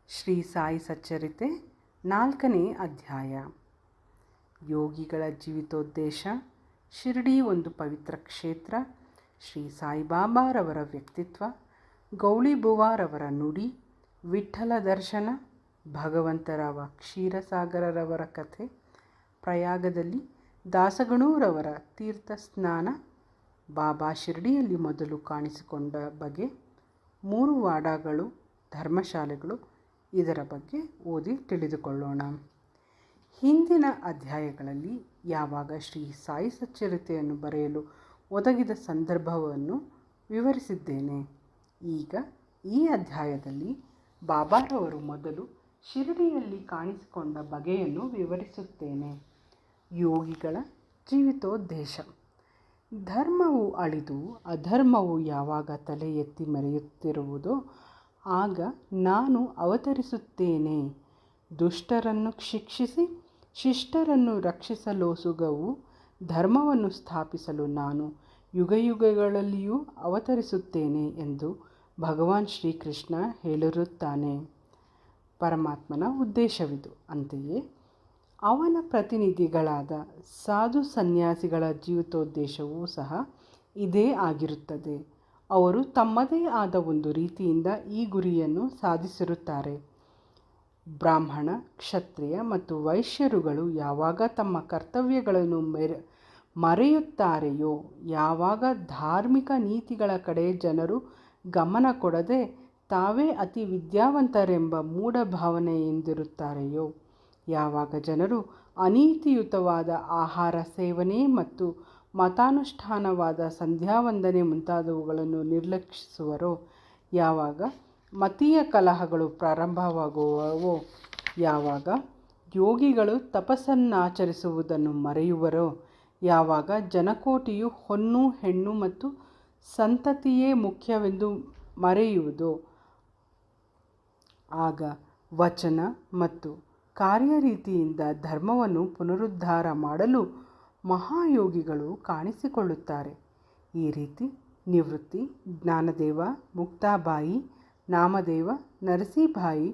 ಶ್ರೀ ಸಾಯಿ ಸಚ್ಚರಿತೆ 4ನೇ ಅಧ್ಯಾಯ. ಯೋಗಿಗಳ ಜೀವಿತೋದ್ದೇಶ. ಶಿರಡಿ ಒಂದು ಪವಿತ್ರ ಕ್ಷೇತ್ರ. ಶ್ರೀ ಸಾಯಿಬಾಬಾರವರ ವ್ಯಕ್ತಿತ್ವ. ಗೌಳಿಬುವಾರವರ ನುಡಿ. ವಿಠ್ಠಲ ದರ್ಶನ. ಭಗವಂತರಾವ ಕ್ಷೀರಸಾಗರರವರ ಕಥೆ. ಪ್ರಯಾಗದಲ್ಲಿ ದಾಸಗಣೂರವರ ತೀರ್ಥ ಸ್ನಾನ. ಬಾಬಾ ಶಿರಡಿಯಲ್ಲಿ ಮೊದಲು ಕಾಣಿಸಿಕೊಂಡ ಬಗೆ. 3 ವಾಡಾಗಳು, ಧರ್ಮಶಾಲೆಗಳು. ಇದರ ಬಗ್ಗೆ ಓದಿ ತಿಳಿದುಕೊಳ್ಳೋಣ. ಹಿಂದಿನ ಅಧ್ಯಾಯಗಳಲ್ಲಿ ಯಾವಾಗ ಶ್ರೀ ಸಾಯಿ ಸಚ್ಚರಿತೆಯನ್ನು ಬರೆಯಲು ಒದಗಿದ ಸಂದರ್ಭವನ್ನು ವಿವರಿಸಿದ್ದೇನೆ. ಈಗ ಈ ಅಧ್ಯಾಯದಲ್ಲಿ ಬಾಬಾರವರು ಮೊದಲು ಶಿರಡಿಯಲ್ಲಿ ಕಾಣಿಸಿಕೊಂಡ ಬಗೆಯನ್ನು ವಿವರಿಸುತ್ತೇನೆ. ಯೋಗಿಗಳ ಜೀವಿತೋದ್ದೇಶ. ಧರ್ಮವು ಅಳಿದು ಅಧರ್ಮವು ಯಾವಾಗ ತಲೆ ಎತ್ತಿ ಮೆರೆಯುತ್ತಿರುವುದೋ ಆಗ ನಾನು ಅವತರಿಸುತ್ತೇನೆ. ದುಷ್ಟರನ್ನು ಶಿಕ್ಷಿಸಿ ಶಿಷ್ಟರನ್ನು ರಕ್ಷಿಸಲೋಸುಗವು ಧರ್ಮವನ್ನು ಸ್ಥಾಪಿಸಲು ನಾನು ಯುಗಯುಗಗಳಲ್ಲಿಯೂ ಅವತರಿಸುತ್ತೇನೆ ಎಂದು ಭಗವಾನ್ ಶ್ರೀಕೃಷ್ಣ ಹೇಳಿರುತ್ತಾನೆ. ಪರಮಾತ್ಮನ ಉದ್ದೇಶವಿದು. ಅಂತೆಯೇ ಅವನ ಪ್ರತಿನಿಧಿಗಳಾದ ಸಾಧು ಸನ್ಯಾಸಿಗಳ ಜೀವಿತೋದ್ದೇಶವೂ ಸಹ ಇದೇ ಆಗಿರುತ್ತದೆ. ಅವರು ತಮ್ಮದೇ ಆದ ಒಂದು ರೀತಿಯಿಂದ ಈ ಗುರಿಯನ್ನು ಸಾಧಿಸಿರುತ್ತಾರೆ. ಬ್ರಾಹ್ಮಣ, ಕ್ಷತ್ರಿಯ ಮತ್ತು ವೈಶ್ಯರುಗಳು ಯಾವಾಗ ತಮ್ಮ ಕರ್ತವ್ಯಗಳನ್ನು ಮರೆಯುತ್ತಾರೆಯೋ, ಯಾವಾಗ ಧಾರ್ಮಿಕ ನೀತಿಗಳ ಕಡೆ ಜನರು ಗಮನ ಕೊಡದೆ ತಾವೇ ಅತಿ ವಿದ್ಯಾವಂತರೆಂಬ ಮೂಢ ಭಾವನೆಯಿಂದಿರುತ್ತಾರೆಯೋ, ಯಾವಾಗ ಜನರು ಅನೀತಿಯುತವಾದ ಆಹಾರ ಸೇವನೆ ಮತ್ತು ಮತಾನುಷ್ಠಾನವಾದ ಸಂಧ್ಯಾವಂದನೆ ಮುಂತಾದವುಗಳನ್ನು ನಿರ್ಲಕ್ಷಿಸುವರೋ, ಯಾವಾಗ ಮತೀಯ ಕಲಹಗಳು ಪ್ರಾರಂಭವಾಗುವವೋ, ಯಾವಾಗ ಯೋಗಿಗಳು ತಪಸ್ಸನ್ನಾಚರಿಸುವುದನ್ನು ಮರೆಯುವರೋ, ಯಾವಾಗ ಜನಕೋಟಿಯು ಹೊನ್ನು ಹೆಣ್ಣು ಮತ್ತು ಸಂತತಿಯೇ ಮುಖ್ಯವೆಂದು ಮರೆಯುವುದೋ, ಆಗ ವಚನ ಮತ್ತು ಕಾರ್ಯರೀತಿಯಿಂದ ಧರ್ಮವನ್ನು ಪುನರುದ್ಧಾರ ಮಾಡಲು ಮಹಾಯೋಗಿಗಳು ಕಾಣಿಸಿಕೊಳ್ಳುತ್ತಾರೆ. ಈ ರೀತಿ ನಿವೃತ್ತಿ, ಜ್ಞಾನದೇವ, ಮುಕ್ತಾಬಾಯಿ, ನಾಮದೇವ, ನರಸಿಭಾಯಿ,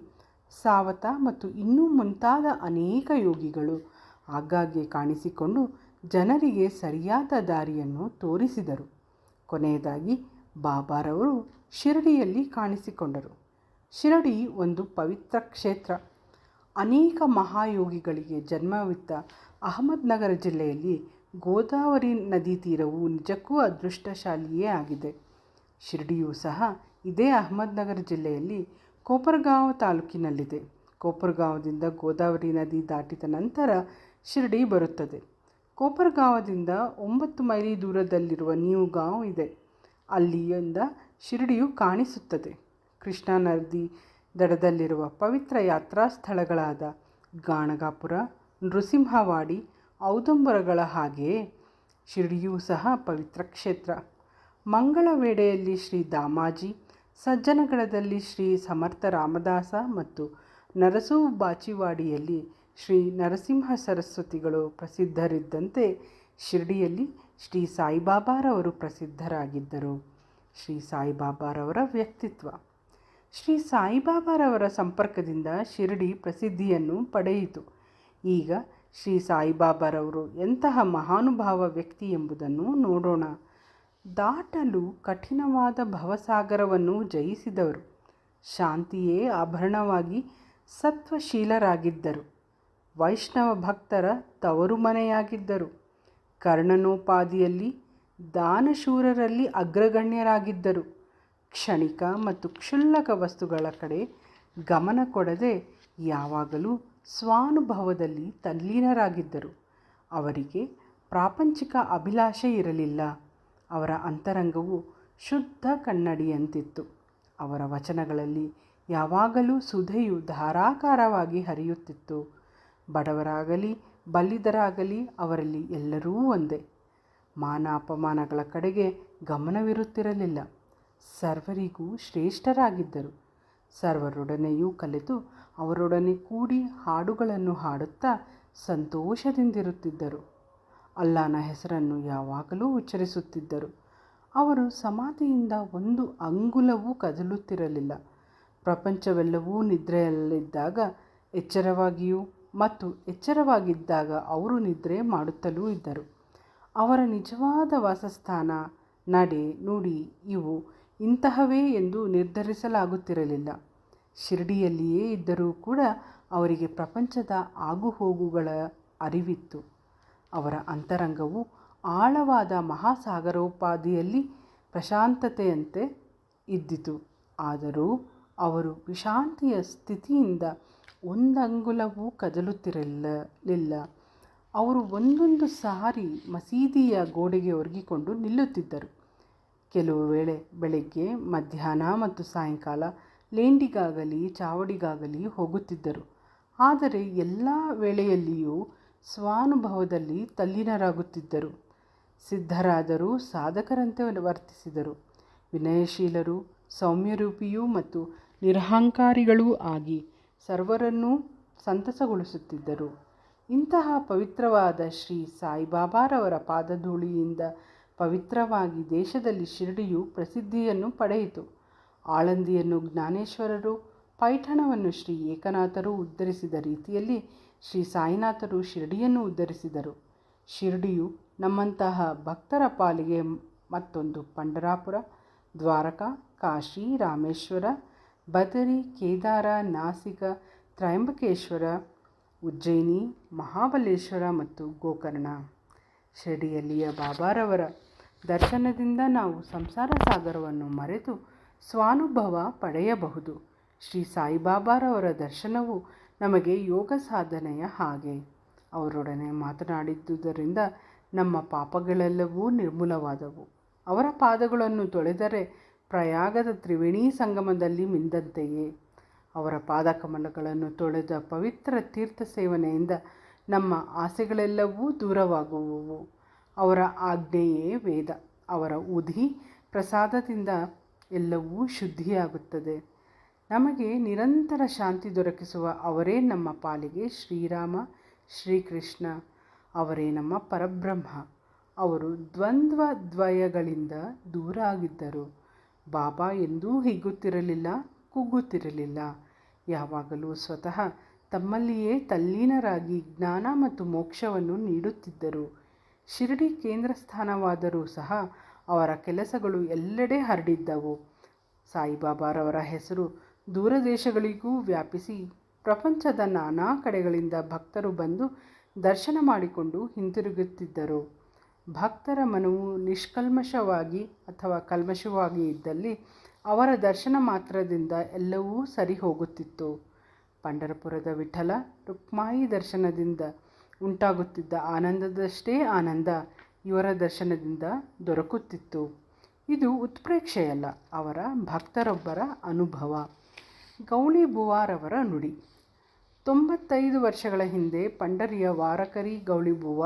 ಸಾವತ ಮತ್ತು ಇನ್ನೂ ಮುಂತಾದ ಅನೇಕ ಯೋಗಿಗಳು ಆಗಾಗ್ಗೆ ಕಾಣಿಸಿಕೊಂಡು ಜನರಿಗೆ ಸರಿಯಾದ ದಾರಿಯನ್ನು ತೋರಿಸಿದರು. ಕೊನೆಯದಾಗಿ ಬಾಬಾರವರು ಶಿರಡಿಯಲ್ಲಿ ಕಾಣಿಸಿಕೊಂಡರು. ಶಿರಡಿ ಒಂದು ಪವಿತ್ರ ಕ್ಷೇತ್ರ. ಅನೇಕ ಮಹಾಯೋಗಿಗಳಿಗೆ ಜನ್ಮವಿತ್ತ ಅಹಮದ್ನಗರ ಜಿಲ್ಲೆಯಲ್ಲಿ ಗೋದಾವರಿ ನದಿ ತೀರವು ನಿಜಕ್ಕೂ ಅದೃಷ್ಟಶಾಲಿಯೇ ಆಗಿದೆ. ಶಿರಡಿಯೂ ಸಹ ಇದೇ ಅಹಮದ್ನಗರ ಜಿಲ್ಲೆಯಲ್ಲಿ ಕೋಪರ್ಗಾಂವ್ ತಾಲೂಕಿನಲ್ಲಿದೆ. ಕೋಪರ್ಗಾಂವದಿಂದ ಗೋದಾವರಿ ನದಿ ದಾಟಿದ ನಂತರ ಶಿರಡಿ ಬರುತ್ತದೆ. ಕೋಪರ್ಗಾಂವದಿಂದ 9 ಮೈಲಿ ದೂರದಲ್ಲಿರುವ ನ್ಯೂ ಗಾಂವ್ ಇದೆ. ಅಲ್ಲಿಂದ ಶಿರಡಿಯು ಕಾಣಿಸುತ್ತದೆ. ಕೃಷ್ಣಾ ನದಿ ದಡದಲ್ಲಿರುವ ಪವಿತ್ರ ಯಾತ್ರಾ ಸ್ಥಳಗಳಾದ ಗಾಣಗಾಪುರ, ನೃಸಿಂಹವಾಡಿ, ಔದುಂಬರಗಳ ಹಾಗೆಯೇ ಶಿರಡಿಯೂ ಸಹ ಪವಿತ್ರ ಕ್ಷೇತ್ರ. ಮಂಗಳವೇಡೆಯಲ್ಲಿ ಶ್ರೀ ದಾಮಾಜಿ, ಸಜ್ಜನಗಡದಲ್ಲಿ ಶ್ರೀ ಸಮರ್ಥ ರಾಮದಾಸ ಮತ್ತು ನರಸು ಬಾಚಿವಾಡಿಯಲ್ಲಿ ಶ್ರೀ ನರಸಿಂಹ ಸರಸ್ವತಿಗಳು ಪ್ರಸಿದ್ಧರಿದ್ದಂತೆ ಶಿರಡಿಯಲ್ಲಿ ಶ್ರೀ ಸಾಯಿಬಾಬಾರವರು ಪ್ರಸಿದ್ಧರಾಗಿದ್ದರು. ಶ್ರೀ ಸಾಯಿಬಾಬಾರವರ ವ್ಯಕ್ತಿತ್ವ. ಶ್ರೀ ಸಾಯಿಬಾಬಾರವರ ಸಂಪರ್ಕದಿಂದ ಶಿರಡಿ ಪ್ರಸಿದ್ಧಿಯನ್ನು ಪಡೆಯಿತು. ಈಗ ಶ್ರೀ ಸಾಯಿಬಾಬಾರವರು ಎಂತಹ ಮಹಾನುಭಾವ ವ್ಯಕ್ತಿ ಎಂಬುದನ್ನು ನೋಡೋಣ. ದಾಟಲು ಕಠಿಣವಾದ ಭವಸಾಗರವನ್ನು ಜಯಿಸಿದವರು. ಶಾಂತಿಯೇ ಆಭರಣವಾಗಿ ಸತ್ವಶೀಲರಾಗಿದ್ದರು. ವೈಷ್ಣವ ಭಕ್ತರ ತವರು ಮನೆಯಾಗಿದ್ದರು. ಕರ್ಣನೋಪಾದಿಯಲ್ಲಿ ದಾನಶೂರರಲ್ಲಿ ಅಗ್ರಗಣ್ಯರಾಗಿದ್ದರು. ಕ್ಷಣಿಕ ಮತ್ತು ಕ್ಷುಲ್ಲಕ ವಸ್ತುಗಳ ಕಡೆ ಗಮನ ಕೊಡದೆ ಯಾವಾಗಲೂ ಸ್ವಾನುಭವದಲ್ಲಿ ತಲ್ಲೀನರಾಗಿದ್ದರು. ಅವರಿಗೆ ಪ್ರಾಪಂಚಿಕ ಅಭಿಲಾಷೆ ಇರಲಿಲ್ಲ. ಅವರ ಅಂತರಂಗವು ಶುದ್ಧ ಕನ್ನಡಿಯಂತಿತ್ತು. ಅವರ ವಚನಗಳಲ್ಲಿ ಯಾವಾಗಲೂ ಸುಧೆಯು ಧಾರಾಕಾರವಾಗಿ ಹರಿಯುತ್ತಿತ್ತು. ಬಡವರಾಗಲಿ ಬಲ್ಲಿದರಾಗಲಿ ಅವರಲ್ಲಿ ಎಲ್ಲರೂ ಒಂದೇ. ಮಾನ ಅಪಮಾನಗಳ ಕಡೆಗೆ ಗಮನವಿರುತ್ತಿರಲಿಲ್ಲ. ಸರ್ವರಿಗೂ ಶ್ರೇಷ್ಠರಾಗಿದ್ದರು. ಸರ್ವರೊಡನೆಯೂ ಕಲೆತು ಅವರೊಡನೆ ಕೂಡಿ ಹಾಡುಗಳನ್ನು ಹಾಡುತ್ತಾ ಸಂತೋಷದಿಂದಿರುತ್ತಿದ್ದರು. ಅಲ್ಲಾನ ಹೆಸರನ್ನು ಯಾವಾಗಲೂ ಉಚ್ಚರಿಸುತ್ತಿದ್ದರು. ಅವರು ಸಮಾಧಿಯಿಂದ ಒಂದು ಅಂಗುಲವೂ ಕದಲುತ್ತಿರಲಿಲ್ಲ. ಪ್ರಪಂಚವೆಲ್ಲವೂ ನಿದ್ರೆಯಲ್ಲಿದ್ದಾಗ ಎಚ್ಚರವಾಗಿಯೂ ಮತ್ತು ಎಚ್ಚರವಾಗಿದ್ದಾಗ ಅವರು ನಿದ್ರೆ ಮಾಡುತ್ತಲೂ ಇದ್ದರು. ಅವರ ನಿಜವಾದ ವಾಸಸ್ಥಾನ, ನಡೆ, ನುಡಿ ಇವು ಇಂತಹವೇ ಎಂದು ನಿರ್ಧರಿಸಲಾಗುತ್ತಿರಲಿಲ್ಲ. ಶಿರಡಿಯಲ್ಲಿಯೇ ಇದ್ದರೂ ಕೂಡ ಅವರಿಗೆ ಪ್ರಪಂಚದ ಆಗುಹೋಗುಗಳ ಅರಿವಿತ್ತು. ಅವರ ಅಂತರಂಗವು ಆಳವಾದ ಮಹಾಸಾಗರೋಪಾದಿಯಲ್ಲಿ ಪ್ರಶಾಂತತೆಯಂತೆ ಇದ್ದಿತು. ಆದರೂ ಅವರು ವಿಶ್ರಾಂತಿಯ ಸ್ಥಿತಿಯಿಂದ ಒಂದಂಗುಲವೂ ಕದಲುತ್ತಿರಲಿಲ್ಲ. ಅವರು ಒಂದೊಂದು ಸಾರಿ ಮಸೀದಿಯ ಗೋಡೆಗೆ ಒರಗಿಕೊಂಡು ನಿಲ್ಲುತ್ತಿದ್ದರು. ಕೆಲವು ವೇಳೆ ಬೆಳಗ್ಗೆ, ಮಧ್ಯಾಹ್ನ ಮತ್ತು ಸಾಯಂಕಾಲ ಲೇಂಡಿಗಾಗಲಿ ಚಾವಡಿಗಾಗಲಿ ಹೋಗುತ್ತಿದ್ದರು. ಆದರೆ ಎಲ್ಲ ವೇಳೆಯಲ್ಲಿಯೂ ಸ್ವಾನುಭವದಲ್ಲಿ ತಲ್ಲೀನರಾಗುತ್ತಿದ್ದರು. ಸಿದ್ಧರಾದರೂ ಸಾಧಕರಂತೆ ವರ್ತಿಸಿದರು. ವಿನಯಶೀಲರೂ ಸೌಮ್ಯರೂಪಿಯೂ ಮತ್ತು ನಿರಹಂಕಾರಿಗಳೂ ಆಗಿ ಸರ್ವರನ್ನೂ ಸಂತಸಗೊಳಿಸುತ್ತಿದ್ದರು. ಇಂತಹ ಪವಿತ್ರವಾದ ಶ್ರೀ ಸಾಯಿಬಾಬಾರವರ ಪಾದಧೂಳಿಯಿಂದ ಪವಿತ್ರವಾಗಿ ದೇಶದಲ್ಲಿ ಶಿರಡಿಯು ಪ್ರಸಿದ್ಧಿಯನ್ನು ಪಡೆಯಿತು. ಆಳಂದಿಯನ್ನು ಜ್ಞಾನೇಶ್ವರರು, ಪೈಠಣವನ್ನು ಶ್ರೀ ಏಕನಾಥರು ಉದ್ಧರಿಸಿದ ರೀತಿಯಲ್ಲಿ ಶ್ರೀ ಸಾಯಿನಾಥರು ಶಿರಡಿಯನ್ನು ಉದ್ಧರಿಸಿದರು. ಶಿರಡಿಯು ನಮ್ಮಂತಹ ಭಕ್ತರ ಪಾಲಿಗೆ ಮತ್ತೊಂದು ಪಂಢರಾಪುರ, ದ್ವಾರಕಾ, ಕಾಶಿ, ರಾಮೇಶ್ವರ, ಬದರಿ, ಕೇದಾರ, ನಾಸಿಕ, ತ್ರಯಂಬಕೇಶ್ವರ, ಉಜ್ಜಯಿನಿ, ಮಹಾಬಲೇಶ್ವರ ಮತ್ತು ಗೋಕರ್ಣ. ಶಿರಡಿಯಲ್ಲಿಯ ಬಾಬಾರವರ ದರ್ಶನದಿಂದ ನಾವು ಸಂಸಾರ ಸಾಗರವನ್ನು ಮರೆತು ಸ್ವಾನುಭವ ಪಡೆಯಬಹುದು. ಶ್ರೀ ಸಾಯಿಬಾಬಾರವರ ದರ್ಶನವು ನಮಗೆ ಯೋಗ ಸಾಧನೆಯ ಹಾಗೆ. ಅವರೊಡನೆ ಮಾತನಾಡಿದ್ದುದರಿಂದ ನಮ್ಮ ಪಾಪಗಳೆಲ್ಲವೂ ನಿರ್ಮೂಲವಾದವು. ಅವರ ಪಾದಗಳನ್ನು ತೊಳೆದರೆ ಪ್ರಯಾಗದ ತ್ರಿವೇಣಿ ಸಂಗಮದಲ್ಲಿ ಮಿಂದಂತೆಯೇ. ಅವರ ಪಾದಕಮಲಗಳನ್ನು ತೊಳೆದ ಪವಿತ್ರ ತೀರ್ಥ ಸೇವನೆಯಿಂದ ನಮ್ಮ ಆಸೆಗಳೆಲ್ಲವೂ ದೂರವಾಗುವವು. ಅವರ ಆಜ್ಞೆಯೇ ವೇದ. ಅವರ ಉಧಿ ಪ್ರಸಾದದಿಂದ ಎಲ್ಲವೂ ಶುದ್ಧಿಯಾಗುತ್ತದೆ. ನಮಗೆ ನಿರಂತರ ಶಾಂತಿ ದೊರಕಿಸುವ ಅವರೇ ನಮ್ಮ ಪಾಲಿಗೆ ಶ್ರೀರಾಮ, ಶ್ರೀಕೃಷ್ಣ. ಅವರೇ ನಮ್ಮ ಪರಬ್ರಹ್ಮ. ಅವರು ದ್ವಂದ್ವದ್ವಯಗಳಿಂದ ದೂರ ಆಗಿದ್ದರು. ಬಾಬಾ ಎಂದೂ ಹಿಗ್ಗುತ್ತಿರಲಿಲ್ಲ, ಕುಗ್ಗುತ್ತಿರಲಿಲ್ಲ. ಯಾವಾಗಲೂ ಸ್ವತಃ ತಮ್ಮಲ್ಲಿಯೇ ತಲ್ಲೀನರಾಗಿ ಜ್ಞಾನ ಮತ್ತು ಮೋಕ್ಷವನ್ನು ನೀಡುತ್ತಿದ್ದರು. ಶಿರಡಿ ಕೇಂದ್ರ ಸ್ಥಾನವಾದರೂ ಸಹ ಅವರ ಕೆಲಸಗಳು ಎಲ್ಲೆಡೆ ಹರಡಿದ್ದವು. ಸಾಯಿಬಾಬಾರವರ ಹೆಸರು ದೂರದೇಶಗಳಿಗೂ ವ್ಯಾಪಿಸಿ ಪ್ರಪಂಚದ ನಾನಾ ಕಡೆಗಳಿಂದ ಭಕ್ತರು ಬಂದು ದರ್ಶನ ಮಾಡಿಕೊಂಡು ಹಿಂತಿರುಗುತ್ತಿದ್ದರು. ಭಕ್ತರ ಮನವು ನಿಷ್ಕಲ್ಮಶವಾಗಿ ಅಥವಾ ಕಲ್ಮಶವಾಗಿ ಇದ್ದಲ್ಲಿ ಅವರ ದರ್ಶನ ಮಾತ್ರದಿಂದ ಎಲ್ಲವೂ ಸರಿ ಹೋಗುತ್ತಿತ್ತು. ಪಂಢರಪುರದ ವಿಠಲ ರುಕ್ಮಾಯಿ ದರ್ಶನದಿಂದ ಉಂಟಾಗುತ್ತಿದ್ದ ಆನಂದದಷ್ಟೇ ಆನಂದ ಇವರ ದರ್ಶನದಿಂದ ದೊರಕುತ್ತಿತ್ತು. ಇದು ಉತ್ಪ್ರೇಕ್ಷೆಯಲ್ಲ, ಅವರ ಭಕ್ತರೊಬ್ಬರ ಅನುಭವ. ಗೌಳಿ ಬುವಾರವರ ನುಡಿ. 95 ವರ್ಷಗಳ ಹಿಂದೆ ಪಂಢರಿಯ ವಾರಕರಿ ಗೌಳಿಬುವ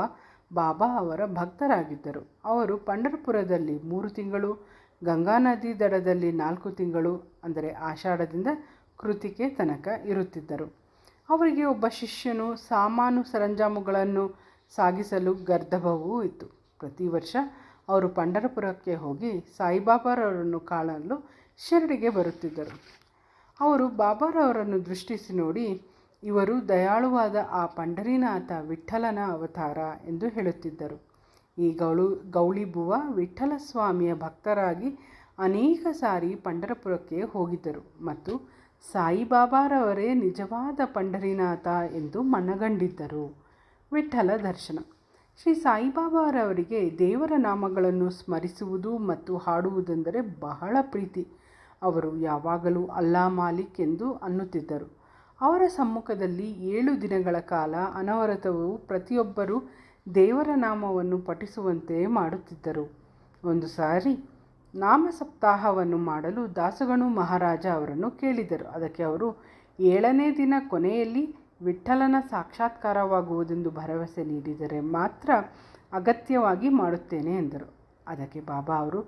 ಬಾಬಾ ಅವರ ಭಕ್ತರಾಗಿದ್ದರು. ಅವರು ಪಂಢರಪುರದಲ್ಲಿ 3 ತಿಂಗಳು, ಗಂಗಾ ನದಿ ದಡದಲ್ಲಿ 4 ತಿಂಗಳು, ಅಂದರೆ ಆಷಾಢದಿಂದ ಕೃತಿಕೆ ತನಕ ಇರುತ್ತಿದ್ದರು. ಅವರಿಗೆ ಒಬ್ಬ ಶಿಷ್ಯನು, ಸಾಮಾನು ಸರಂಜಾಮುಗಳನ್ನು ಸಾಗಿಸಲು ಗರ್ದಭವೂ ಇತ್ತು. ಪ್ರತಿ ವರ್ಷ ಅವರು ಪಂಢರಪುರಕ್ಕೆ ಹೋಗಿ ಸಾಯಿಬಾಬಾರವರನ್ನು ಕಾಣಲು ಶಿರಡಿಗೆ ಬರುತ್ತಿದ್ದರು. ಅವರು ಬಾಬಾರವರನ್ನು ದೃಷ್ಟಿಸಿ ನೋಡಿ, ಇವರು ದಯಾಳುವಾದ ಆ ಪಂಢರೀನಾಥ ವಿಠ್ಠಲನ ಅವತಾರ ಎಂದು ಹೇಳುತ್ತಿದ್ದರು. ಈ ಗೌಳಿಬುವ ವಿಠ್ಠಲ ಸ್ವಾಮಿಯ ಭಕ್ತರಾಗಿ ಅನೇಕ ಸಾರಿ ಪಂಢರಪುರಕ್ಕೆ ಹೋಗಿದ್ದರು ಮತ್ತು ಸಾಯಿಬಾಬಾರವರೇ ನಿಜವಾದ ಪಂಢರೀನಾಥ ಎಂದು ಮನಗಂಡಿದ್ದರು. ವಿಠ್ಠಲ ದರ್ಶನ. ಶ್ರೀ ಸಾಯಿಬಾಬಾರವರಿಗೆ ದೇವರ ನಾಮಗಳನ್ನು ಸ್ಮರಿಸುವುದು ಮತ್ತು ಹಾಡುವುದೆಂದರೆ ಬಹಳ ಪ್ರೀತಿ. ಅವರು ಯಾವಾಗಲೂ ಅಲ್ಲಾ ಮಾಲಿಕ್ ಎಂದು ಅನ್ನುತ್ತಿದ್ದರು. ಅವರ ಸಮ್ಮುಖದಲ್ಲಿ 7 ದಿನಗಳ ಕಾಲ ಅನವರತವು ಪ್ರತಿಯೊಬ್ಬರೂ ದೇವರ ನಾಮವನ್ನು ಪಠಿಸುವಂತೆ ಮಾಡುತ್ತಿದ್ದರು. ಒಂದು ಸಾರಿ ನಾಮ ಸಪ್ತಾಹವನ್ನು ಮಾಡಲು ದಾಸಗಣು ಮಹಾರಾಜ ಅವರನ್ನು ಕೇಳಿದರು. ಅದಕ್ಕೆ ಅವರು 7ನೇ ದಿನ ಕೊನೆಯಲ್ಲಿ ವಿಠ್ಠಲನ ಸಾಕ್ಷಾತ್ಕಾರವಾಗುವುದೆಂದು ಭರವಸೆ ನೀಡಿದರೆ ಮಾತ್ರ ಅಗತ್ಯವಾಗಿ ಮಾಡುತ್ತೇನೆ ಎಂದರು. ಅದಕ್ಕೆ ಬಾಬಾ ಅವರು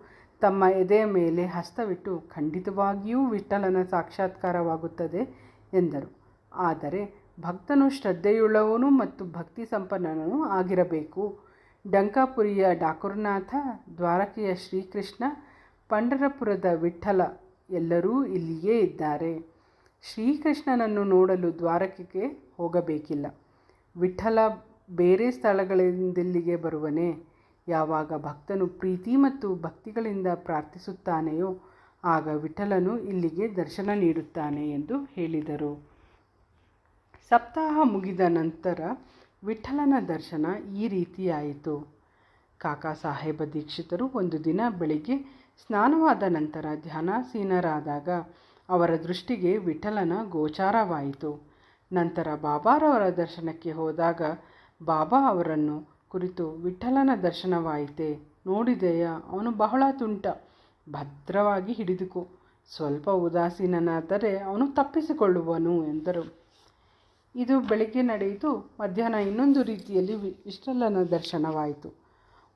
ತಮ್ಮ ಎದೆಯ ಮೇಲೆ ಹಸ್ತವಿಟ್ಟು, ಖಂಡಿತವಾಗಿಯೂ ವಿಠ್ಠಲನ ಸಾಕ್ಷಾತ್ಕಾರವಾಗುತ್ತದೆ ಎಂದರು. ಆದರೆ ಭಕ್ತನು ಶ್ರದ್ಧೆಯುಳ್ಳವನು ಮತ್ತು ಭಕ್ತಿ ಸಂಪನ್ನನೂ ಆಗಿರಬೇಕು. ಡಂಕಾಪುರಿಯ ಠಾಕುರನಾಥ, ದ್ವಾರಕೆಯ ಶ್ರೀಕೃಷ್ಣ, ಪಂಢರಪುರದ ವಿಠ್ಠಲ ಎಲ್ಲರೂ ಇಲ್ಲಿಯೇ ಇದ್ದಾರೆ. ಶ್ರೀಕೃಷ್ಣನನ್ನು ನೋಡಲು ದ್ವಾರಕೆಗೆ ಹೋಗಬೇಕಿಲ್ಲ. ವಿಠ್ಠಲ ಬೇರೆ ಸ್ಥಳಗಳಿಂದಿಲ್ಲಿಗೆ ಬರುವನೇ? ಯಾವಾಗ ಭಕ್ತನು ಪ್ರೀತಿ ಮತ್ತು ಭಕ್ತಿಗಳಿಂದ ಪ್ರಾರ್ಥಿಸುತ್ತಾನೆಯೋ ಆಗ ವಿಠ್ಠಲನು ಇಲ್ಲಿಗೆ ದರ್ಶನ ನೀಡುತ್ತಾನೆ ಎಂದು ಹೇಳಿದರು. ಸಪ್ತಾಹ ಮುಗಿದ ನಂತರ ವಿಠ್ಠಲನ ದರ್ಶನ ಈ ರೀತಿಯಾಯಿತು. ಕಾಕಾ ಸಾಹೇಬ ದೀಕ್ಷಿತರು ಒಂದು ದಿನ ಬೆಳಿಗ್ಗೆ ಸ್ನಾನವಾದ ನಂತರ ಧ್ಯಾನಾಸೀನರಾದಾಗ ಅವರ ದೃಷ್ಟಿಗೆ ವಿಠ್ಠಲನ ಗೋಚಾರವಾಯಿತು. ನಂತರ ಬಾಬಾರವರ ದರ್ಶನಕ್ಕೆ ಹೋದಾಗ ಬಾಬಾ ಅವರನ್ನು ಕುರಿತು, ವಿಠ್ಠಲನ ದರ್ಶನವಾಯಿತೆ, ನೋಡಿದೆಯಾ, ಅವನು ಬಹಳ ತುಂಟ, ಭದ್ರವಾಗಿ ಹಿಡಿದುಕೋ, ಸ್ವಲ್ಪ ಉದಾಸೀನನಾದರೆ ಅವನು ತಪ್ಪಿಸಿಕೊಳ್ಳುವನು ಎಂದರು. ಇದು ಬೆಳಿಗ್ಗೆ ನಡೆಯಿತು. ಮಧ್ಯಾಹ್ನ ಇನ್ನೊಂದು ರೀತಿಯಲ್ಲಿ ವಿಠ್ಠಲನ ದರ್ಶನವಾಯಿತು.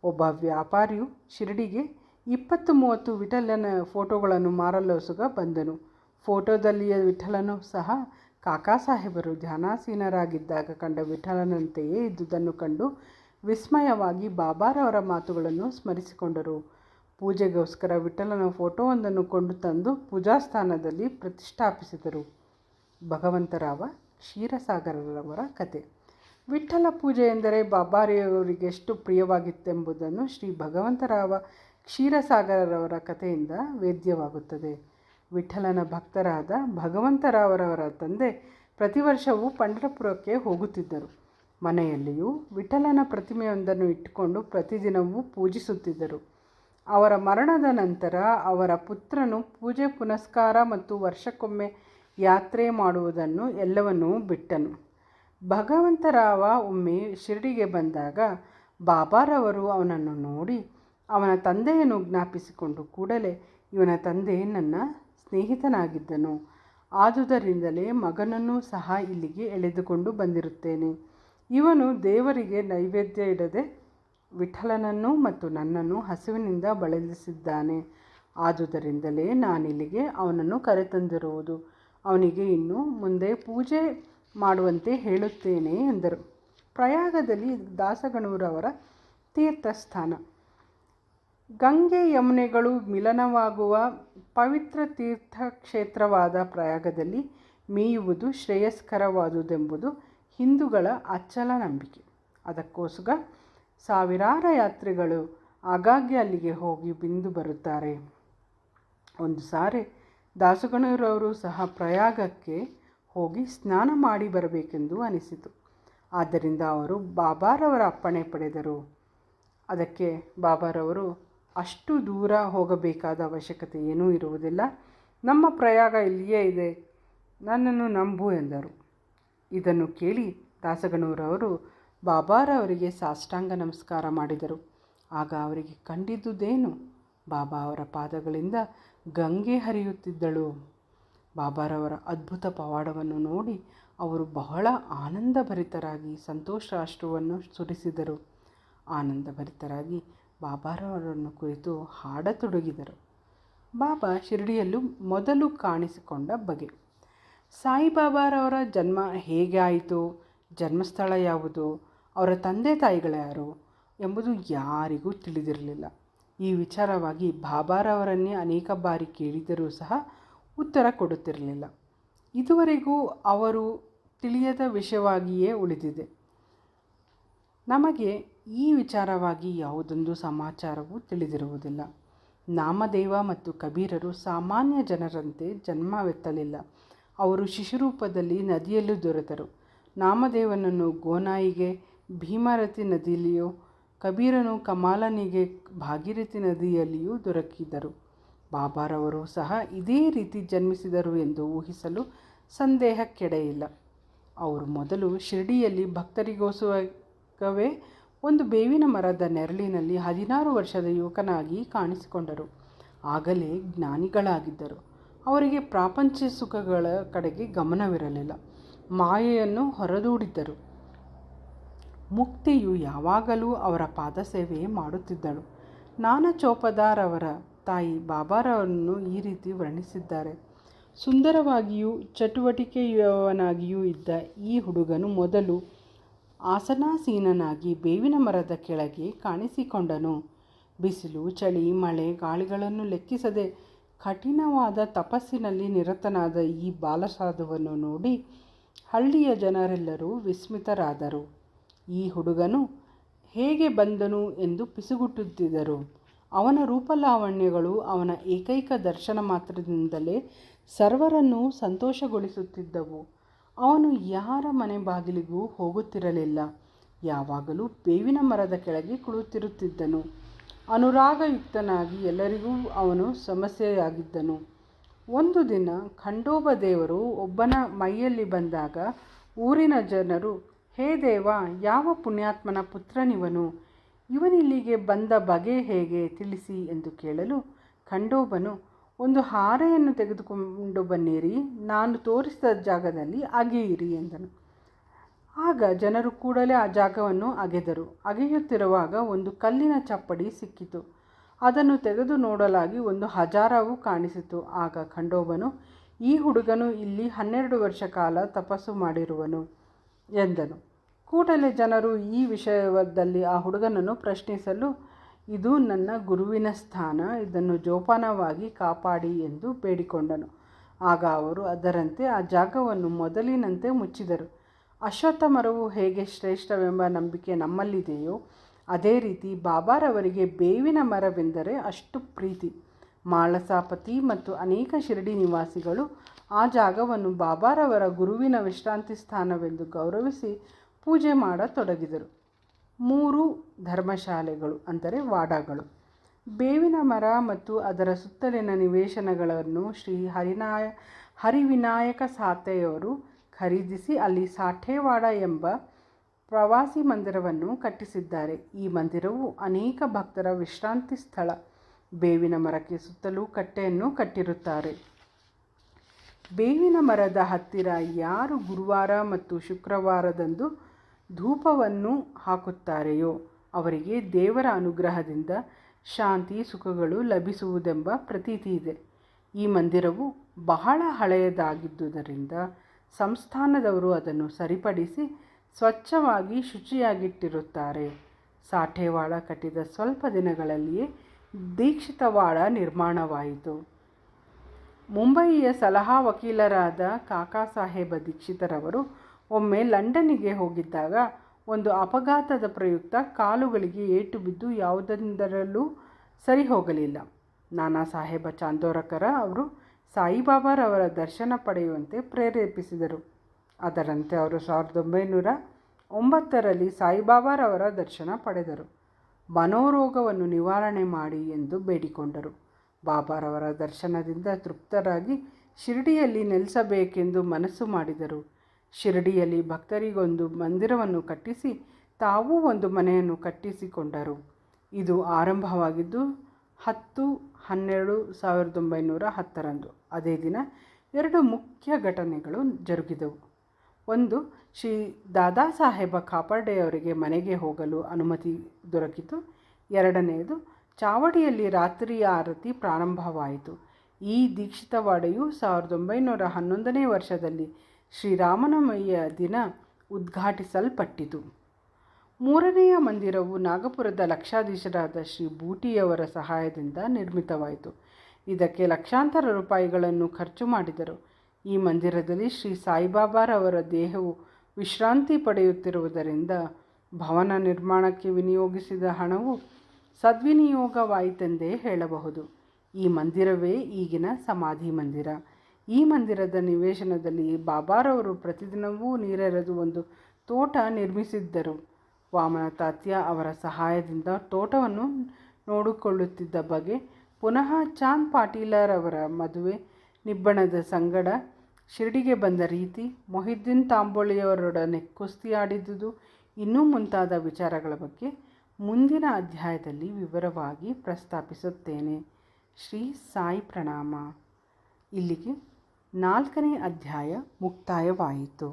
ಒಬ್ಬ ವ್ಯಾಪಾರಿಯು ಶಿರಡಿಗೆ 20-30 ವಿಠ್ಠಲನ ಫೋಟೋಗಳನ್ನು ಮಾರಲೋಸುಗ ಬಂದನು. ಫೋಟೋದಲ್ಲಿಯ ವಿಠ್ಠಲನು ಸಹ ಕಾಕಾ ಸಾಹೇಬರು ಧ್ಯಾನಾಸೀನರಾಗಿದ್ದಾಗ ಕಂಡ ವಿಠ್ಠಲನಂತೆಯೇ ಇದ್ದುದನ್ನು ಕಂಡು ವಿಸ್ಮಯವಾಗಿ ಬಾಬಾರವರ ಮಾತುಗಳನ್ನು ಸ್ಮರಿಸಿಕೊಂಡರು. ಪೂಜೆಗೋಸ್ಕರ ವಿಠ್ಠಲನ ಫೋಟೋವೊಂದನ್ನು ಕೊಂಡು ತಂದು ಪೂಜಾಸ್ಥಾನದಲ್ಲಿ ಪ್ರತಿಷ್ಠಾಪಿಸಿದರು. ಭಗವಂತರಾವ ಕ್ಷೀರಸಾಗರರವರ ಕತೆ. ವಿಠ್ಠಲ ಪೂಜೆ ಎಂದರೆ ಬಾಬಾರವರಿಗೆ ಎಷ್ಟು ಪ್ರಿಯವಾಗಿತ್ತೆಂಬುದನ್ನು ಶ್ರೀ ಭಗವಂತರಾವ ಕ್ಷೀರಸಾಗರರವರ ಕಥೆಯಿಂದ ವೇದ್ಯವಾಗುತ್ತದೆ. ವಿಠ್ಠಲನ ಭಕ್ತರಾದ ಭಗವಂತರಾವರವರ ತಂದೆ ಪ್ರತಿ ವರ್ಷವೂ ಪಂಢರಪುರಕ್ಕೆ ಹೋಗುತ್ತಿದ್ದರು. ಮನೆಯಲ್ಲಿಯೂ ವಿಠ್ಠಲನ ಪ್ರತಿಮೆಯೊಂದನ್ನು ಇಟ್ಟುಕೊಂಡು ಪ್ರತಿದಿನವೂ ಪೂಜಿಸುತ್ತಿದ್ದರು. ಅವರ ಮರಣದ ನಂತರ ಅವರ ಪುತ್ರನು ಪೂಜೆ ಪುನಸ್ಕಾರ ಮತ್ತು ವರ್ಷಕ್ಕೊಮ್ಮೆ ಯಾತ್ರೆ ಮಾಡುವುದನ್ನು ಎಲ್ಲವನ್ನೂ ಬಿಟ್ಟನು. ಭಗವಂತರಾವ ಒಮ್ಮೆ ಶಿರಡಿಗೆ ಬಂದಾಗ ಬಾಬಾರವರು ಅವನನ್ನು ನೋಡಿ ಅವನ ತಂದೆಯನ್ನು ಜ್ಞಾಪಿಸಿಕೊಂಡು ಕೂಡಲೇ, ಇವನ ತಂದೆ ನನ್ನ ಸ್ನೇಹಿತನಾಗಿದ್ದನು, ಆದುದರಿಂದಲೇ ಮಗನನ್ನೂ ಸಹ ಇಲ್ಲಿಗೆ ಎಳೆದುಕೊಂಡು ಬಂದಿರುತ್ತೇನೆ. ಇವನು ದೇವರಿಗೆ ನೈವೇದ್ಯ ಇಡದೆ ವಿಠ್ಠಲನನ್ನು ಮತ್ತು ನನ್ನನ್ನು ಹಸಿವಿನಿಂದ ಬಳಲಿಸಿದ್ದಾನೆ. ಆದುದರಿಂದಲೇ ನಾನಿಲ್ಲಿಗೆ ಅವನನ್ನು ಕರೆತಂದಿರುವುದು. ಅವನಿಗೆ ಇನ್ನು ಮುಂದೆ ಪೂಜೆ ಮಾಡುವಂತೆ ಹೇಳುತ್ತೇನೆ ಎಂದರು. ಪ್ರಯಾಗದಲ್ಲಿ ದಾಸಗಣೂರವರ ತೀರ್ಥಸ್ಥಾನ. ಗಂಗೆ ಯಮುನೆಗಳು ಮಿಲನವಾಗುವ ಪವಿತ್ರ ತೀರ್ಥಕ್ಷೇತ್ರವಾದ ಪ್ರಯಾಗದಲ್ಲಿ ಮೇಯುವುದು ಶ್ರೇಯಸ್ಕರವಾದುದೆಂಬುದು ಹಿಂದೂಗಳ ಅಚ್ಚಲ ನಂಬಿಕೆ. ಅದಕ್ಕೋಸ್ಕರ ಸಾವಿರಾರು ಯಾತ್ರಿಗಳು ಆಗಾಗ್ಗೆ ಅಲ್ಲಿಗೆ ಹೋಗಿ ಬಿಂದು ಬರುತ್ತಾರೆ. ಒಂದು ಸಾರಿ ದಾಸಗಣೂರವರು ಸಹ ಪ್ರಯಾಗಕ್ಕೆ ಹೋಗಿ ಸ್ನಾನ ಮಾಡಿ ಬರಬೇಕೆಂದು ಅನಿಸಿತು. ಆದ್ದರಿಂದ ಅವರು ಬಾಬಾರವರ ಅಪ್ಪಣೆ ಪಡೆದರು. ಅದಕ್ಕೆ ಬಾಬಾರವರು, ಅಷ್ಟು ದೂರ ಹೋಗಬೇಕಾದ ಅವಶ್ಯಕತೆ ಏನೂ ಇರುವುದಿಲ್ಲ, ನಮ್ಮ ಪ್ರಯಾಗ ಇಲ್ಲಿಯೇ ಇದೆ, ನನ್ನನ್ನು ನಂಬು ಎಂದರು. ಇದನ್ನು ಕೇಳಿ ದಾಸಗಣೂರವರು ಬಾಬಾರವರಿಗೆ ಸಾಷ್ಟಾಂಗ ನಮಸ್ಕಾರ ಮಾಡಿದರು. ಆಗ ಅವರಿಗೆ ಕಂಡಿದ್ದುದೇನು? ಬಾಬಾ ಅವರ ಪಾದಗಳಿಂದ ಗಂಗೆ ಹರಿಯುತ್ತಿದ್ದಳು. ಬಾಬಾರವರ ಅದ್ಭುತ ಪವಾಡವನ್ನು ನೋಡಿ ಅವರು ಬಹಳ ಆನಂದಭರಿತರಾಗಿ ಸಂತೋಷಾಶ್ರುವನ್ನು ಸುರಿಸಿದರು. ಆನಂದಭರಿತರಾಗಿ ಬಾಬಾರವರನ್ನು ಕುರಿತು ಹಾಡತೊಡಗಿದರು. ಬಾಬಾ ಶಿರಡಿಯಲ್ಲೂ ಮೊದಲು ಕಾಣಿಸಿಕೊಂಡ ಬಗೆ. ಸಾಯಿಬಾಬಾರವರ ಜನ್ಮ ಹೇಗೆ ಆಯಿತು, ಜನ್ಮಸ್ಥಳ ಯಾವುದು, ಅವರ ತಂದೆ ತಾಯಿಗಳ್ಯಾರು ಎಂಬುದು ಯಾರಿಗೂ ತಿಳಿದಿರಲಿಲ್ಲ. ಈ ವಿಚಾರವಾಗಿ ಬಾಬಾರವರನ್ನೇ ಅನೇಕ ಬಾರಿ ಕೇಳಿದರೂ ಸಹ ಉತ್ತರ ಕೊಡುತ್ತಿರಲಿಲ್ಲ. ಇದುವರೆಗೂ ಅವರು ತಿಳಿಯದ ವಿಷಯವಾಗಿಯೇ ಉಳಿದಿದೆ. ನಮಗೆ ಈ ವಿಚಾರವಾಗಿ ಯಾವುದೊಂದು ಸಮಾಚಾರವೂ ತಿಳಿದಿರುವುದಿಲ್ಲ. ನಾಮದೇವ ಮತ್ತು ಕಬೀರರು ಸಾಮಾನ್ಯ ಜನರಂತೆ ಜನ್ಮವೆತ್ತಲಿಲ್ಲ. ಅವರು ಶಿಶುರೂಪದಲ್ಲಿ ನದಿಯಲ್ಲೂ ದೊರೆತರು. ನಾಮದೇವನನ್ನು ಗೋನಾಯಿಗೆ ಭೀಮರತಿ ನದಿಯಲ್ಲಿಯೂ, ಕಬೀರನು ಕಮಾಲನಿಗೆ ಭಾಗೀರಥಿ ನದಿಯಲ್ಲಿಯೂ ದೊರಕಿದರು. ಬಾಬಾರವರು ಸಹ ಇದೇ ರೀತಿ ಜನ್ಮಿಸಿದರು ಎಂದು ಊಹಿಸಲು ಸಂದೇಹಕ್ಕೆಡೆಯಿಲ್ಲ. ಅವರು ಮೊದಲು ಶಿರಡಿಯಲ್ಲಿ ಭಕ್ತರಿಗೋಸ್ಕರವೇ ಒಂದು ಬೇವಿನ ಮರದ ನೆರಳಿನಲ್ಲಿ 16 ವರ್ಷದ ಯುವಕನಾಗಿ ಕಾಣಿಸಿಕೊಂಡರು. ಆಗಲೇ ಜ್ಞಾನಿಗಳಾಗಿದ್ದರು. ಅವರಿಗೆ ಪ್ರಾಪಂಚಿಕ ಸುಖಗಳ ಕಡೆಗೆ ಗಮನವಿರಲಿಲ್ಲ. ಮಾಯೆಯನ್ನು ಹೊರದೂಡಿದ್ದರು. ಮುಕ್ತಿಯು ಯಾವಾಗಲೂ ಅವರ ಪಾದಸೇವೆ ಮಾಡುತ್ತಿದ್ದಳು. ನಾನಾ ಚೋಪದಾರ್ ಅವರ ತಾಯಿ ಬಾಬಾರವರನ್ನು ಈ ರೀತಿ ವರ್ಣಿಸಿದ್ದಾರೆ. ಸುಂದರವಾಗಿಯೂ ಚಟುವಟಿಕೆಯುವವನಾಗಿಯೂ ಇದ್ದ ಈ ಹುಡುಗನು ಮೊದಲು ಆಸನಾಸೀನನಾಗಿ ಬೇವಿನ ಮರದ ಕೆಳಗೆ ಕಾಣಿಸಿಕೊಂಡನು. ಬಿಸಿಲು, ಚಳಿ, ಮಳೆ, ಗಾಳಿಗಳನ್ನು ಲೆಕ್ಕಿಸದೆ ಕಠಿಣವಾದ ತಪಸ್ಸಿನಲ್ಲಿ ನಿರತನಾದ ಈ ಬಾಲಸಾಧುವನ್ನು ನೋಡಿ ಹಳ್ಳಿಯ ಜನರೆಲ್ಲರೂ ವಿಸ್ಮಿತರಾದರು. ಈ ಹುಡುಗನು ಹೇಗೆ ಬಂದನು ಎಂದು ಪಿಸುಗುಟ್ಟುತ್ತಿದ್ದರು. ಅವನ ರೂಪಲಾವಣ್ಯಗಳು ಅವನ ಏಕೈಕ ದರ್ಶನ ಮಾತ್ರದಿಂದಲೇ ಸರ್ವರನ್ನೂ ಸಂತೋಷಗೊಳಿಸುತ್ತಿದ್ದವು. ಅವನು ಯಾರ ಮನೆ ಬಾಗಿಲಿಗೂ ಹೋಗುತ್ತಿರಲಿಲ್ಲ. ಯಾವಾಗಲೂ ಬೇವಿನ ಮರದ ಕೆಳಗೆ ಕುಳಿತಿರುತ್ತಿದ್ದನು. ಅನುರಾಗಯುಕ್ತನಾಗಿ ಎಲ್ಲರಿಗೂ ಅವನು ಸಮಸ್ಯೆಯಾಗಿದ್ದನು. ಒಂದು ದಿನ ಖಂಡೋಬ ದೇವರು ಒಬ್ಬನ ಮೈಯಲ್ಲಿ ಬಂದಾಗ ಊರಿನ ಜನರು, ಹೇ ದೇವ, ಯಾವ ಪುಣ್ಯಾತ್ಮನ ಪುತ್ರನಿವನು? ಇವನಿಲ್ಲಿಗೆ ಬಂದ ಬಗೆ ಹೇಗೆ ತಿಳಿಸಿ ಎಂದು ಕೇಳಲು ಖಂಡೋಬನು, ಒಂದು ಹಾರೆಯನ್ನು ತೆಗೆದುಕೊಂಡು ಬನ್ನಿರಿ, ನಾನು ತೋರಿಸಿದ ಜಾಗದಲ್ಲಿ ಅಗೆಯಿರಿ ಎಂದನು. ಆಗ ಜನರು ಕೂಡಲೇ ಆ ಜಾಗವನ್ನು ಅಗೆದರು. ಅಗೆಯುತ್ತಿರುವಾಗ ಒಂದು ಕಲ್ಲಿನ ಚಪ್ಪಡಿ ಸಿಕ್ಕಿತು. ಅದನ್ನು ತೆಗೆದು ನೋಡಲಾಗಿ ಒಂದು ಹಜಾರವು ಕಾಣಿಸಿತು. ಆಗ ಖಂಡೋಬನು, ಈ ಹುಡುಗನು ಇಲ್ಲಿ 12 ವರ್ಷ ಕಾಲ ತಪಸ್ಸು ಮಾಡಿರುವನು ಎಂದನು. ಕೂಡಲೇ ಜನರು ಈ ವಿಷಯದಲ್ಲಿ ಆ ಹುಡುಗನನ್ನು ಪ್ರಶ್ನಿಸಲು, ಇದು ನನ್ನ ಗುರುವಿನ ಸ್ಥಾನ, ಇದನ್ನು ಜೋಪಾನವಾಗಿ ಕಾಪಾಡಿ ಎಂದು ಬೇಡಿಕೊಂಡನು. ಆಗ ಅವರು ಅದರಂತೆ ಆ ಜಾಗವನ್ನು ಮೊದಲಿನಂತೆ ಮುಚ್ಚಿದರು. ಅಶ್ವತ್ಥ ಮರವು ಹೇಗೆ ಶ್ರೇಷ್ಠವೆಂಬ ನಂಬಿಕೆ ನಮ್ಮಲ್ಲಿದೆಯೋ ಅದೇ ರೀತಿ ಬಾಬಾರವರಿಗೆ ಬೇವಿನ ಮರವೆಂದರೆ ಅಷ್ಟು ಪ್ರೀತಿ. ಮಾಳಸಾಪತಿ ಮತ್ತು ಅನೇಕ ಶಿರಡಿ ನಿವಾಸಿಗಳು ಆ ಜಾಗವನ್ನು ಬಾಬಾರವರ ಗುರುವಿನ ವಿಶ್ರಾಂತಿ ಸ್ಥಾನವೆಂದು ಗೌರವಿಸಿ ಪೂಜೆ ಮಾಡತೊಡಗಿದರು. 3 ಧರ್ಮಶಾಲೆಗಳು ಅಂದರೆ ವಾಡಾಗಳು. ಬೇವಿನ ಮರ ಮತ್ತು ಅದರ ಸುತ್ತಲಿನ ನಿವೇಶನಗಳನ್ನು ಶ್ರೀ ಹರಿವಿನಾಯಕ ಸಾತೆಯವರು ಖರೀದಿಸಿ ಅಲ್ಲಿ ಸಾಠೇವಾಡ ಎಂಬ ಪ್ರವಾಸಿ ಮಂದಿರವನ್ನು ಕಟ್ಟಿಸಿದ್ದಾರೆ. ಈ ಮಂದಿರವು ಅನೇಕ ಭಕ್ತರ ವಿಶ್ರಾಂತಿ ಸ್ಥಳ. ಬೇವಿನ ಮರಕ್ಕೆ ಸುತ್ತಲೂ ಕಟ್ಟೆಯನ್ನು ಕಟ್ಟಿರುತ್ತಾರೆ. ಬೇವಿನ ಮರದ ಹತ್ತಿರ ಯಾರು ಗುರುವಾರ ಮತ್ತು ಶುಕ್ರವಾರದಂದು ಧೂಪವನ್ನು ಹಾಕುತ್ತಾರೆಯೋ ಅವರಿಗೆ ದೇವರ ಅನುಗ್ರಹದಿಂದ ಶಾಂತಿ ಸುಖಗಳು ಲಭಿಸುವುದೆಂಬ ಪ್ರತೀತಿ ಇದೆ. ಈ ಮಂದಿರವು ಬಹಳ ಹಳೆಯದಾಗಿದ್ದುದರಿಂದ ಸಂಸ್ಥಾನದವರು ಅದನ್ನು ಸರಿಪಡಿಸಿ ಸ್ವಚ್ಛವಾಗಿ ಶುಚಿಯಾಗಿಟ್ಟಿರುತ್ತಾರೆ. ಸಾಠೇವಾಡ ಕಟ್ಟಿದ ಸ್ವಲ್ಪ ದಿನಗಳಲ್ಲಿಯೇ ದೀಕ್ಷಿತವಾಡ ನಿರ್ಮಾಣವಾಯಿತು. ಮುಂಬಯಿಯ ಸಲಹಾ ವಕೀಲರಾದ ಕಾಕಾ ಸಾಹೇಬ ದೀಕ್ಷಿತರವರು ಒಮ್ಮೆ ಲಂಡನ್ನಿಗೆ ಹೋಗಿದ್ದಾಗ ಒಂದು ಅಪಘಾತದ ಪ್ರಯುಕ್ತ ಕಾಲುಗಳಿಗೆ ಏಟು ಬಿದ್ದು ಯಾವುದರಿಂದಲೂ ಸರಿ ಹೋಗಲಿಲ್ಲ. ನಾನಾ ಸಾಹೇಬ ಚಾಂದೋರಕರ ಅವರು ಸಾಯಿಬಾಬಾರವರ ದರ್ಶನ ಪಡೆಯುವಂತೆ ಪ್ರೇರೇಪಿಸಿದರು. ಅದರಂತೆ ಅವರು 1909ರಲ್ಲಿ ಸಾಯಿಬಾಬಾರವರ ದರ್ಶನ ಪಡೆದರು. ಮನೋರೋಗವನ್ನು ನಿವಾರಣೆ ಮಾಡಿ ಎಂದು ಬೇಡಿಕೊಂಡರು. ಬಾಬಾರವರ ದರ್ಶನದಿಂದ ತೃಪ್ತರಾಗಿ ಶಿರಡಿಯಲ್ಲಿ ನೆಲೆಸಬೇಕೆಂದು ಮನಸ್ಸು ಮಾಡಿದರು. ಶಿರಡಿಯಲ್ಲಿ ಭಕ್ತರಿಗೊಂದು ಮಂದಿರವನ್ನು ಕಟ್ಟಿಸಿ ತಾವೂ ಒಂದು ಮನೆಯನ್ನು ಕಟ್ಟಿಸಿಕೊಂಡರು. ಇದು ಆರಂಭವಾಗಿದ್ದು 10-12-1910ರಂದು. ಅದೇ ದಿನ 2 ಮುಖ್ಯ ಘಟನೆಗಳು ಜರುಗಿದವು. ಒಂದು, ಶ್ರೀ ದಾದಾ ಸಾಹೇಬ ಖಾಪರ್ಡೆಯವರಿಗೆ ಮನೆಗೆ ಹೋಗಲು ಅನುಮತಿ ದೊರಕಿತು. ಎರಡನೆಯದು, ಚಾವಡಿಯಲ್ಲಿ ರಾತ್ರಿ ಆರತಿ ಪ್ರಾರಂಭವಾಯಿತು. ಈ ದೀಕ್ಷಿತವಾಡೆಯು 1911ನೇ ವರ್ಷದಲ್ಲಿ ಶ್ರೀರಾಮನವಮಿಯ ದಿನ ಉದ್ಘಾಟಿಸಲ್ಪಟ್ಟಿತು. 3ನೆಯ ಮಂದಿರವು ನಾಗಪುರದ ಲಕ್ಷಾಧೀಶರಾದ ಶ್ರೀ ಬೂಟಿಯವರ ಸಹಾಯದಿಂದ ನಿರ್ಮಿತವಾಯಿತು. ಇದಕ್ಕೆ ಲಕ್ಷಾಂತರ ರೂಪಾಯಿಗಳನ್ನು ಖರ್ಚು ಮಾಡಿದರು. ಈ ಮಂದಿರದಲ್ಲಿ ಶ್ರೀ ಸಾಯಿಬಾಬಾರವರ ದೇಹವು ವಿಶ್ರಾಂತಿ ಪಡೆಯುತ್ತಿರುವುದರಿಂದ ಭವನ ನಿರ್ಮಾಣಕ್ಕೆ ವಿನಿಯೋಗಿಸಿದ ಹಣವು ಸದ್ವಿನಿಯೋಗವಾಯಿತೆಂದೇ ಹೇಳಬಹುದು. ಈ ಮಂದಿರವೇ ಈಗಿನ ಸಮಾಧಿ ಮಂದಿರ. ಈ ಮಂದಿರದ ನಿವೇಶನದಲ್ಲಿ ಬಾಬಾರವರು ಪ್ರತಿದಿನವೂ ನೀರೆರೆದು ಒಂದು ತೋಟ ನಿರ್ಮಿಸಿದ್ದರು. ವಾಮನ ತಾತ್ಯ ಅವರ ಸಹಾಯದಿಂದ ತೋಟವನ್ನು ನೋಡಿಕೊಳ್ಳುತ್ತಿದ್ದ ಬಗೆ, ಪುನಃ ಚಾಂದ್ ಪಾಟೀಲರವರ ಮದುವೆ, ನಿಬ್ಬಣದ ಸಂಗಡ ಶಿರಡಿಗೆ ಬಂದ ರೀತಿ, ಮೊಹಿದ್ದೀನ್ ತಾಂಬೋಳಿಯವರೊಡನೆ ಕುಸ್ತಿಯಾಡಿದುದು, ಇನ್ನೂ ಮುಂತಾದ ವಿಚಾರಗಳ ಬಗ್ಗೆ ಮುಂದಿನ ಅಧ್ಯಾಯದಲ್ಲಿ ವಿವರವಾಗಿ ಪ್ರಸ್ತಾಪಿಸುತ್ತೇನೆ. ಶ್ರೀ ಸಾಯಿ ಪ್ರಣಾಮ. ಇಲ್ಲಿಗೆ 4ನೇ ಅಧ್ಯಾಯ ಮುಕ್ತಾಯವಾಯಿತು.